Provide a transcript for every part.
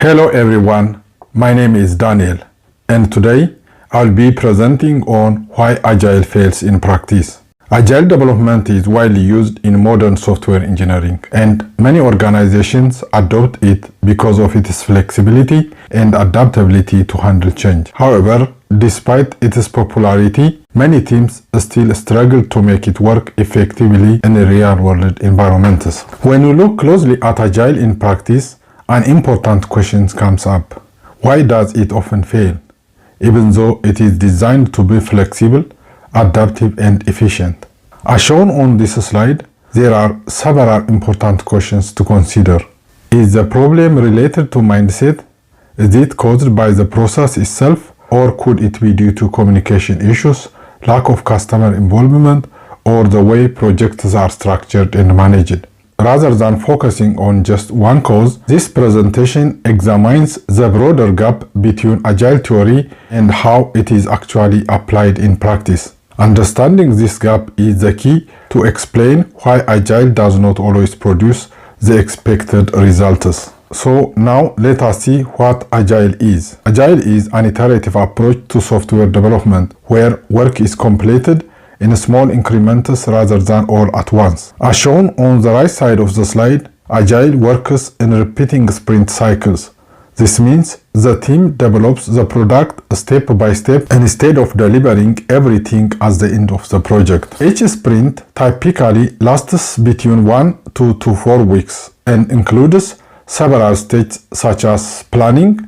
Hello everyone, my name is Daniel, and today I'll be presenting on why Agile fails in practice. Agile development is widely used in modern software engineering, and many organizations adopt it because of its flexibility and adaptability to handle change. However, despite its popularity, many teams still struggle to make it work effectively in real-world environments. When we look closely at Agile in practice, an important question comes up. Why does it often fail, even though it is designed to be flexible, adaptive, and efficient? As shown on this slide, there are several important questions to consider. Is the problem related to mindset? Is it caused by the process itself, or could it be due to communication issues, lack of customer involvement, or the way projects are structured and managed? Rather than focusing on just one cause, this presentation examines the broader gap between Agile theory and how it is actually applied in practice. Understanding this gap is the key to explain why Agile does not always produce the expected results. So now let us see what Agile is. Agile is an iterative approach to software development where work is completed in small increments rather than all at once. As shown on the right side of the slide, Agile works in repeating sprint cycles. This means the team develops the product step by step instead of delivering everything at the end of the project. Each sprint typically lasts between 1 to 4 weeks and includes several stages such as planning,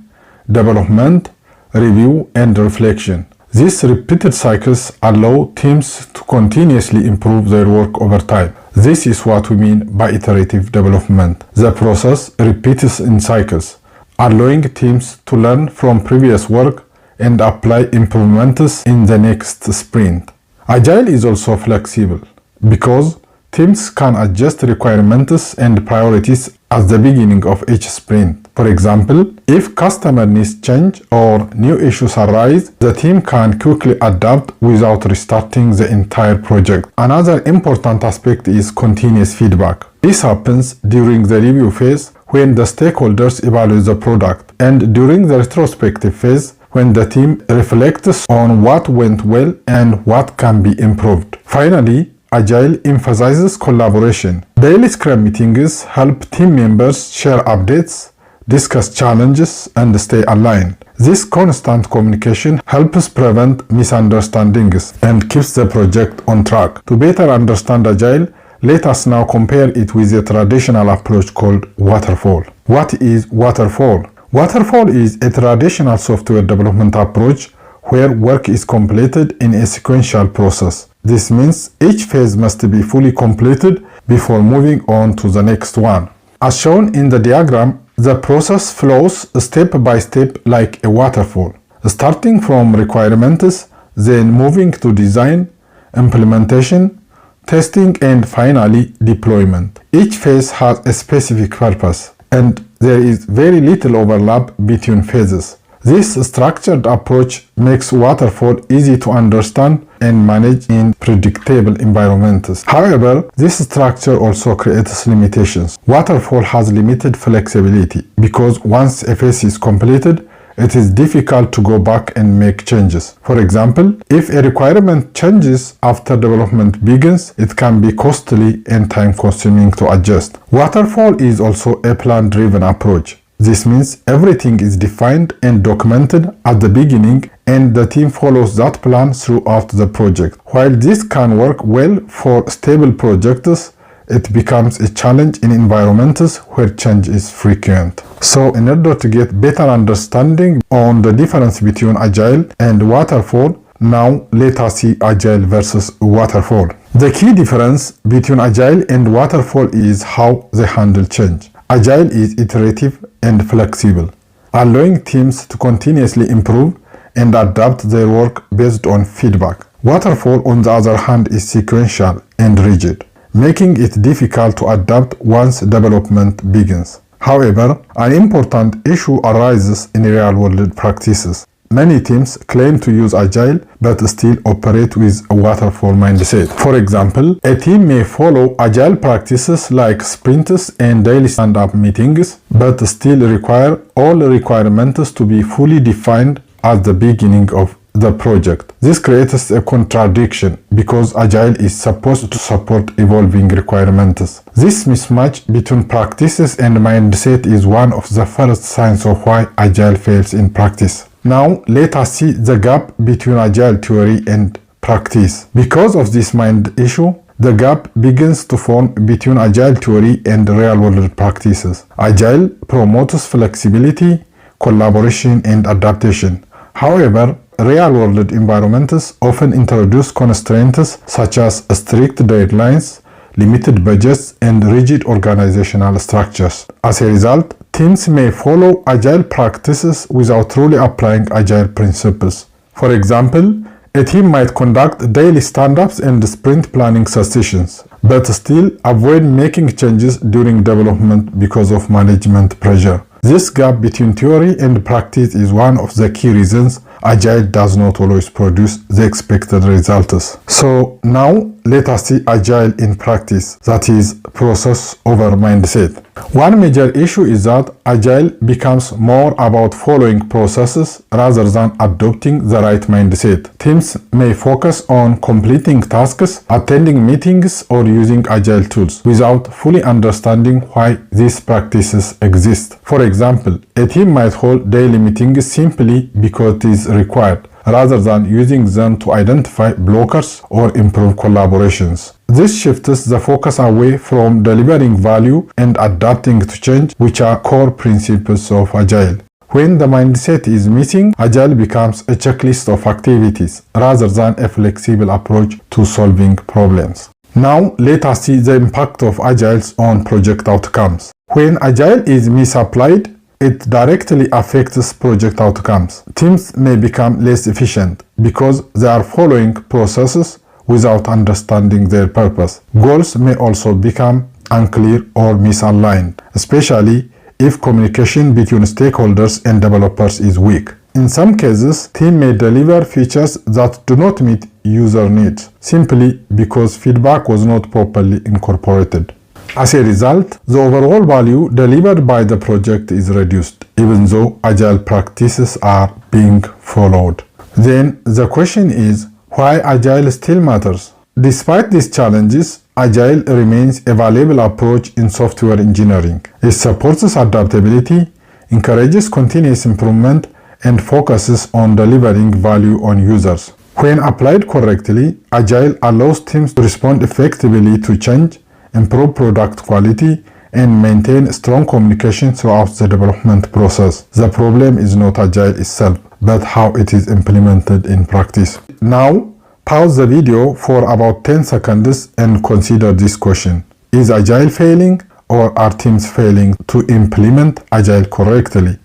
development, review, and reflection. These repeated cycles allow teams to continuously improve their work over time. This is what we mean by iterative development. The process repeats in cycles, allowing teams to learn from previous work and apply improvements in the next sprint. Agile is also flexible because teams can adjust requirements and priorities at the beginning of each sprint. For example, if customer needs change or new issues arise, the team can quickly adapt without restarting the entire project. Another important aspect is continuous feedback. This happens during the review phase when the stakeholders evaluate the product, and during the retrospective phase when the team reflects on what went well and what can be improved. Finally, Agile emphasizes collaboration. Daily Scrum meetings help team members share updates, discuss challenges, and stay aligned. This constant communication helps prevent misunderstandings and keeps the project on track. To better understand Agile, let us now compare it with a traditional approach called Waterfall. What is Waterfall? Waterfall is a traditional software development approach where work is completed in a sequential process. This means each phase must be fully completed before moving on to the next one. As shown in the diagram, the process flows step by step like a waterfall, starting from requirements, then moving to design, implementation, testing, and finally deployment. Each phase has a specific purpose, and there is very little overlap between phases. This structured approach makes Waterfall easy to understand and manage in predictable environments. However, this structure also creates limitations. Waterfall has limited flexibility because once a phase is completed, it is difficult to go back and make changes. For example, if a requirement changes after development begins, it can be costly and time-consuming to adjust. Waterfall is also a plan-driven approach. This means everything is defined and documented at the beginning, and the team follows that plan throughout the project. While this can work well for stable projects, it becomes a challenge in environments where change is frequent. So in order to get better understanding on the difference between Agile and Waterfall, now let us see Agile versus Waterfall. The key difference between Agile and Waterfall is how they handle change. Agile is iterative and flexible, allowing teams to continuously improve and adapt their work based on feedback. Waterfall, on the other hand, is sequential and rigid, making it difficult to adapt once development begins. However, an important issue arises in real-world practices. many teams claim to use Agile but still operate with a waterfall mindset. For example, a team may follow Agile practices like sprints and daily stand-up meetings, but still require all requirements to be fully defined at the beginning of the project. This creates a contradiction because Agile is supposed to support evolving requirements. This mismatch between practices and mindset is one of the first signs of why Agile fails in practice. Now, let us see the gap between Agile theory and practice. Because of this mind issue, the gap begins to form between Agile theory and real-world practices. Agile promotes flexibility, collaboration, and adaptation. However, real-world environments often introduce constraints such as strict deadlines, limited budgets, and rigid organizational structures. As a result, teams may follow Agile practices without truly applying Agile principles. For example, a team might conduct daily stand-ups and sprint planning sessions, but still avoid making changes during development because of management pressure. This gap between theory and practice is one of the key reasons Agile does not always produce the expected results. So now let us see Agile in practice, that is, process over mindset. One major issue is that Agile becomes more about following processes rather than adopting the right mindset. Teams may focus on completing tasks, attending meetings, or using Agile tools without fully understanding why these practices exist. For example, a team might hold daily meetings simply because it is required, rather than using them to identify blockers or improve collaborations. This shifts the focus away from delivering value and adapting to change, which are core principles of Agile. When the mindset is missing, Agile becomes a checklist of activities rather than a flexible approach to solving problems. Now, let us see the impact of Agile on project outcomes. When Agile is misapplied, it directly affects project outcomes. Teams may become less efficient because they are following processes without understanding their purpose. Goals may also become unclear or misaligned, especially if communication between stakeholders and developers is weak. In some cases, teams may deliver features that do not meet user needs, simply because feedback was not properly incorporated. As a result, the overall value delivered by the project is reduced, even though Agile practices are being followed. Then the question is, why Agile still matters? Despite these challenges, Agile remains a valuable approach in software engineering. It supports adaptability, encourages continuous improvement, and focuses on delivering value on users. When applied correctly, Agile allows teams to respond effectively to change, improve product quality, and maintain strong communication throughout the development process. The problem is not Agile itself, but how it is implemented in practice. Now, pause the video for about 10 seconds and consider this question. Is Agile failing, or are teams failing to implement Agile correctly?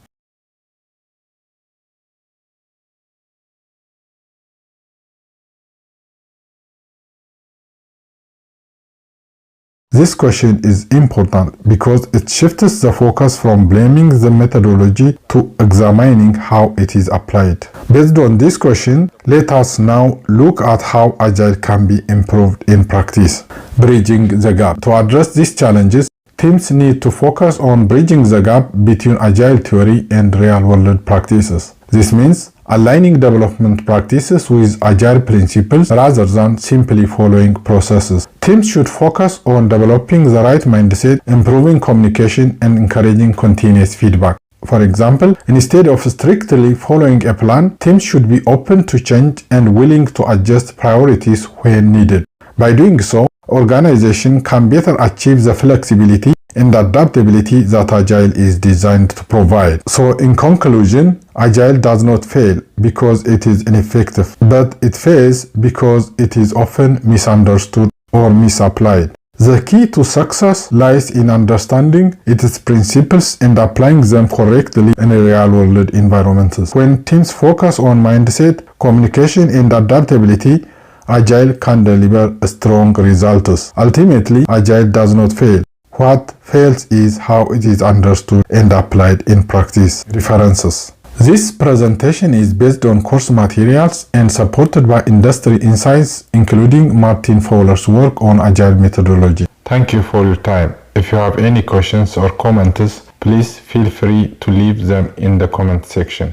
This question is important because it shifts the focus from blaming the methodology to examining how it is applied. Based on this question, let us now look at how Agile can be improved in practice. Bridging the gap. To address these challenges, teams need to focus on bridging the gap between Agile theory and real-world practices. This means aligning development practices with Agile principles rather than simply following processes. Teams should focus on developing the right mindset, improving communication, and encouraging continuous feedback. For example, instead of strictly following a plan, teams should be open to change and willing to adjust priorities when needed. By doing so, organizations can better achieve the flexibility and adaptability that Agile is designed to provide. So in conclusion, Agile does not fail because it is ineffective, but it fails because it is often misunderstood or misapplied. The key to success lies in understanding its principles and applying them correctly in real-world environments. When teams focus on mindset, communication, and adaptability, Agile can deliver strong results. Ultimately, Agile does not fail. What fails is how it is understood and applied in practice. References. This presentation is based on course materials and supported by industry insights, including Martin Fowler's work on Agile methodology. Thank you for your time. If you have any questions or comments, please feel free to leave them in the comment section.